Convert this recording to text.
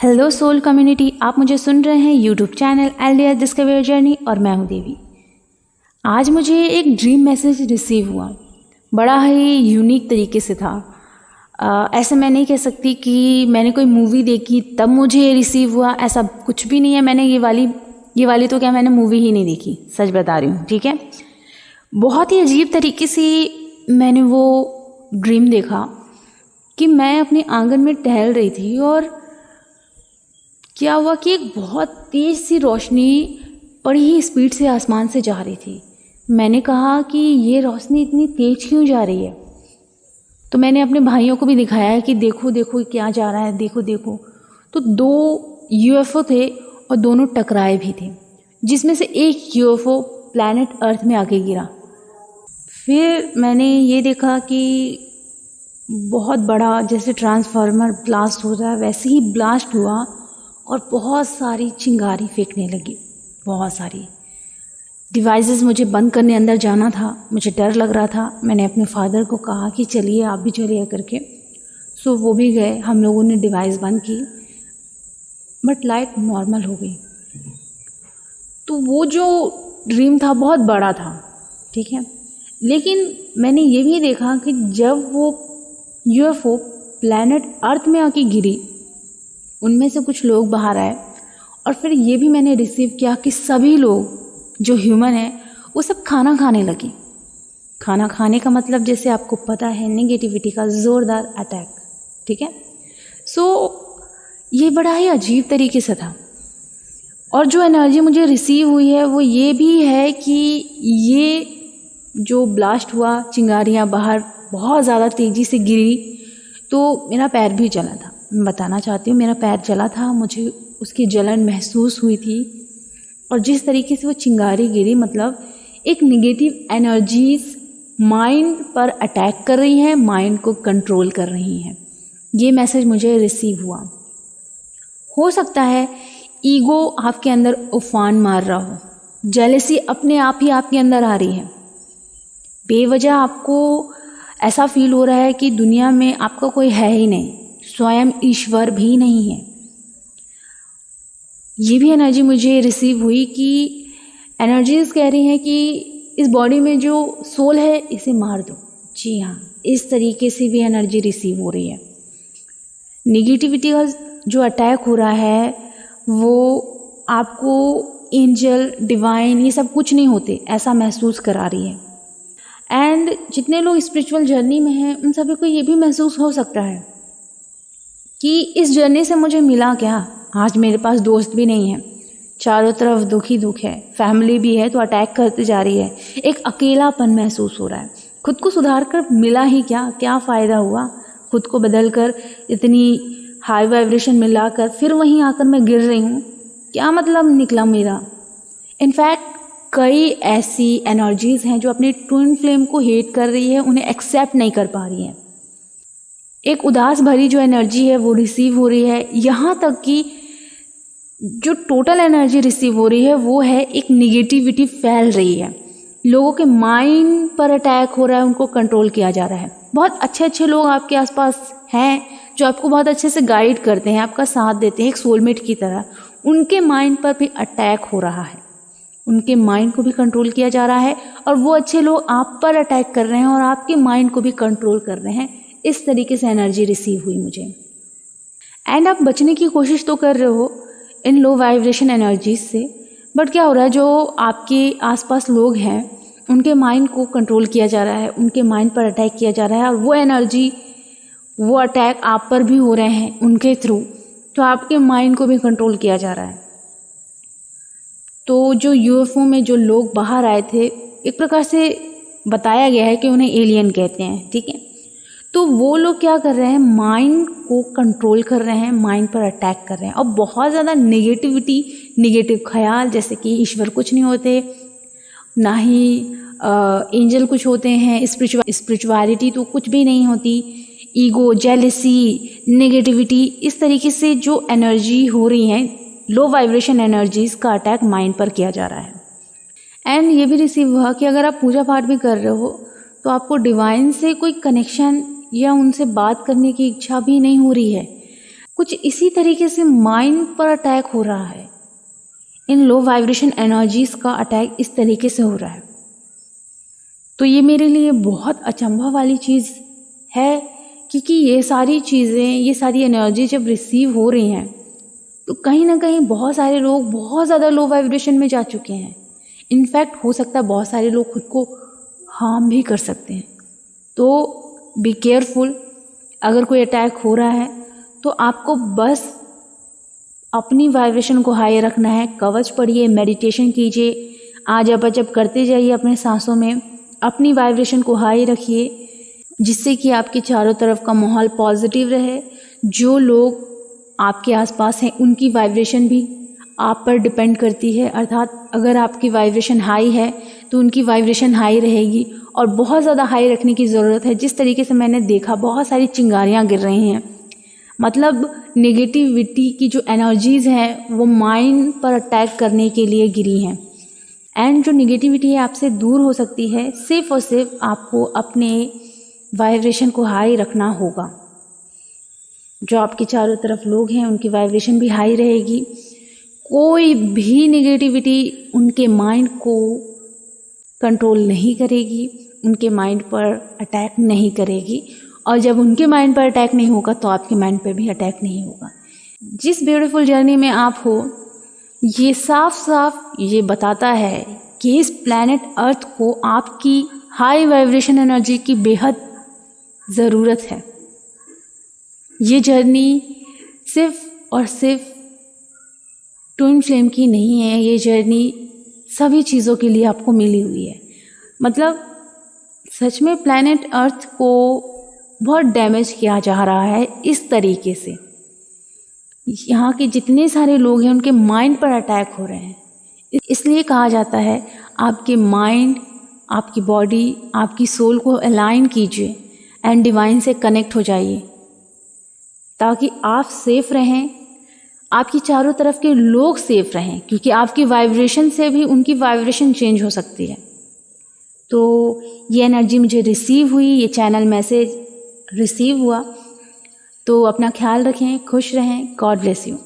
Hello soul community, आप मुझे सुन रहे हैं YouTube channel LDS discover journey और मैं हूं देवी। आज मुझे एक ड्रीम मैसेज रिसीव हुआ, बड़ा ही यूनिक तरीके से था। ऐसे मैं नहीं कह सकती कि मैंने कोई मूवी देखी तब मुझे ये रिसीव हुआ, ऐसा कुछ भी नहीं है। मैंने ये वाली तो क्या, मैंने मूवी ही नहीं देखी, सच बता रही हूँ, ठीक है। बहुत ही अजीब तरीके से मैंने वो ड्रीम देखा कि मैं अपने आंगन में टहल रही थी और क्या हुआ कि एक बहुत तेज़ सी रोशनी बड़ी ही स्पीड से आसमान से जा रही थी। मैंने कहा कि ये रोशनी इतनी तेज़ क्यों जा रही है। तो मैंने अपने भाइयों को भी दिखाया है कि देखो देखो क्या जा रहा है, देखो देखो। तो 2 यूएफओ थे और दोनों टकराए भी थे, जिसमें से एक यूएफओ प्लैनेट अर्थ में आके गिरा। फिर मैंने ये देखा कि बहुत बड़ा, जैसे ट्रांसफार्मर ब्लास्ट होता है वैसे ही ब्लास्ट हुआ और बहुत सारी चिंगारी फेंकने लगी। बहुत सारी डिवाइसेस मुझे बंद करने अंदर जाना था, मुझे डर लग रहा था। मैंने अपने फादर को कहा कि चलिए आप भी चलिए करके। सो वो भी गए, हम लोगों ने डिवाइस बंद की, बट लाइट नॉर्मल हो गई। तो वो जो ड्रीम था बहुत बड़ा था, ठीक है। लेकिन मैंने ये भी देखा कि जब वो यूएफओ प्लैनेट अर्थ में आके गिरी, उनमें से कुछ लोग बाहर आए और फिर ये भी मैंने रिसीव किया कि सभी लोग जो ह्यूमन है वो सब खाना खाने लगे। खाना खाने का मतलब, जैसे आपको पता है, नेगेटिविटी का ज़ोरदार अटैक, ठीक है। सो ये बड़ा ही अजीब तरीके से था। और जो एनर्जी मुझे रिसीव हुई है वो ये भी है कि ये जो ब्लास्ट हुआ, चिंगारियाँ बाहर बहुत ज़्यादा तेज़ी से गिरी, तो मेरा पैर भी जला था। मैं बताना चाहती हूँ, मेरा पैर जला था, मुझे उसकी जलन महसूस हुई थी। और जिस तरीके से वो चिंगारी गिरी, मतलब एक नेगेटिव एनर्जीज माइंड पर अटैक कर रही हैं, माइंड को कंट्रोल कर रही हैं। ये मैसेज मुझे रिसीव हुआ। हो सकता है ईगो आपके अंदर उफान मार रहा हो, जेलसी अपने आप ही आपके अंदर आ रही है। बेवजह आपको ऐसा फील हो रहा है कि दुनिया में आपका कोई है ही नहीं, स्वयं ईश्वर भी नहीं है। ये भी एनर्जी मुझे रिसीव हुई कि एनर्जीज कह रही हैं कि इस बॉडी में जो सोल है इसे मार दो। जी हाँ, इस तरीके से भी एनर्जी रिसीव हो रही है। निगेटिविटी का जो अटैक हो रहा है वो आपको एंजल, डिवाइन, ये सब कुछ नहीं होते ऐसा महसूस करा रही है। एंड जितने लोग स्पिरिचुअल जर्नी में हैं उन सभी को ये भी महसूस हो सकता है कि इस जर्नी से मुझे मिला क्या। आज मेरे पास दोस्त भी नहीं है, चारों तरफ दुख ही दुख है, फैमिली भी है तो अटैक करते जा रही है, एक अकेलापन महसूस हो रहा है। खुद को सुधार कर मिला ही क्या फ़ायदा हुआ। खुद को बदल कर इतनी हाई वाइब्रेशन मिलाकर फिर वहीं आकर मैं गिर रही हूँ, क्या मतलब निकला मेरा। इनफैक्ट कई ऐसी एनर्जीज़ हैं जो अपनी ट्विन फ्लेम को हेट कर रही है, उन्हें एक्सेप्ट नहीं कर पा रही है। एक उदास भरी जो एनर्जी है वो रिसीव हो रही है। यहाँ तक कि जो टोटल एनर्जी रिसीव हो रही है वो है एक निगेटिविटी फैल रही है। लोगों के माइंड पर अटैक हो रहा है, उनको कंट्रोल किया जा रहा है। बहुत अच्छे अच्छे लोग आपके आसपास हैं जो आपको बहुत अच्छे से गाइड करते हैं, आपका साथ देते हैं एक सोलमेट की तरह। उनके माइंड पर भी अटैक हो रहा है, उनके माइंड को भी कंट्रोल किया जा रहा है और वो अच्छे लोग आप पर अटैक कर रहे हैं और आपके माइंड को भी कंट्रोल कर रहे हैं। इस तरीके से एनर्जी रिसीव हुई मुझे। एंड आप बचने की कोशिश तो कर रहे हो इन लो वाइब्रेशन एनर्जीज से, बट क्या हो रहा है, जो आपके आसपास लोग हैं उनके माइंड को कंट्रोल किया जा रहा है, उनके माइंड पर अटैक किया जा रहा है और वो एनर्जी, वो अटैक आप पर भी हो रहे हैं उनके थ्रू, तो आपके माइंड को भी कंट्रोल किया जा रहा है। तो जो यूएफओ में जो लोग बाहर आए थे, एक प्रकार से बताया गया है कि उन्हें एलियन कहते हैं, ठीक है। तो वो लोग क्या कर रहे हैं, माइंड को कंट्रोल कर रहे हैं, माइंड पर अटैक कर रहे हैं और बहुत ज़्यादा नेगेटिविटी, नेगेटिव ख्याल, जैसे कि ईश्वर कुछ नहीं होते, ना ही एंजल कुछ होते हैं, स्पिरिचुअलिटी तो कुछ भी नहीं होती, ईगो, जेलसी, नेगेटिविटी, इस तरीके से जो एनर्जी हो रही है, लो वाइब्रेशन एनर्जीज का अटैक माइंड पर किया जा रहा है। एंड ये भी रिसीव हुआ कि अगर आप पूजा पाठ भी कर रहे हो तो आपको डिवाइन से कोई कनेक्शन या उनसे बात करने की इच्छा भी नहीं हो रही है। कुछ इसी तरीके से माइंड पर अटैक हो रहा है। इन लो वाइब्रेशन एनर्जीज़ का अटैक इस तरीके से हो रहा है। तो ये मेरे लिए बहुत अचंभा वाली चीज़ है, क्योंकि ये सारी चीज़ें, ये सारी एनर्जी जब रिसीव हो रही हैं तो कहीं ना कहीं बहुत सारे लोग बहुत ज़्यादा लो वाइब्रेशन में जा चुके हैं। इनफैक्ट हो सकता है बहुत सारे लोग खुद को हार्म भी कर सकते हैं। तो बी केयरफुल। अगर कोई अटैक हो रहा है तो आपको बस अपनी वाइब्रेशन को हाई रखना है। कवच पढ़िए, मेडिटेशन कीजिए, आज जब करते जाइए अपने सांसों में, अपनी वाइब्रेशन को हाई रखिए, जिससे कि आपके चारों तरफ का माहौल पॉजिटिव रहे। जो लोग आपके आसपास हैं उनकी वाइब्रेशन भी आप पर डिपेंड करती है, अर्थात अगर आपकी वाइब्रेशन हाई है तो उनकी वाइब्रेशन हाई रहेगी, और बहुत ज़्यादा हाई रखने की ज़रूरत है। जिस तरीके से मैंने देखा बहुत सारी चिंगारियाँ गिर रही हैं, मतलब नेगेटिविटी की जो एनर्जीज़ हैं वो माइंड पर अटैक करने के लिए गिरी हैं। एंड जो नेगेटिविटी है आपसे दूर हो सकती है, सिर्फ और सिर्फ आपको अपने वाइब्रेशन को हाई रखना होगा। जो आपके चारों तरफ लोग हैं उनकी वाइब्रेशन भी हाई रहेगी। कोई भी नेगेटिविटी उनके माइंड को कंट्रोल नहीं करेगी, उनके माइंड पर अटैक नहीं करेगी, और जब उनके माइंड पर अटैक नहीं होगा तो आपके माइंड पर भी अटैक नहीं होगा। जिस ब्यूटीफुल जर्नी में आप हो, ये साफ साफ ये बताता है कि इस प्लैनेट अर्थ को आपकी हाई वाइब्रेशन एनर्जी की बेहद ज़रूरत है। ये जर्नी सिर्फ और सिर्फ ट्विन फ्लेम की नहीं है, ये जर्नी सभी चीज़ों के लिए आपको मिली हुई है। मतलब सच में प्लैनेट अर्थ को बहुत डैमेज किया जा रहा है इस तरीके से। यहाँ के जितने सारे लोग हैं उनके माइंड पर अटैक हो रहे हैं। इसलिए कहा जाता है आपके माइंड, आपकी बॉडी, आपकी सोल को अलाइन कीजिए एंड डिवाइन से कनेक्ट हो जाइए, ताकि आप सेफ रहें, आपकी चारों तरफ के लोग सेफ रहें, क्योंकि आपकी वाइब्रेशन से भी उनकी वाइब्रेशन चेंज हो सकती है। तो ये एनर्जी मुझे रिसीव हुई, ये चैनल मैसेज रिसीव हुआ। तो अपना ख्याल रखें, खुश रहें। God bless you.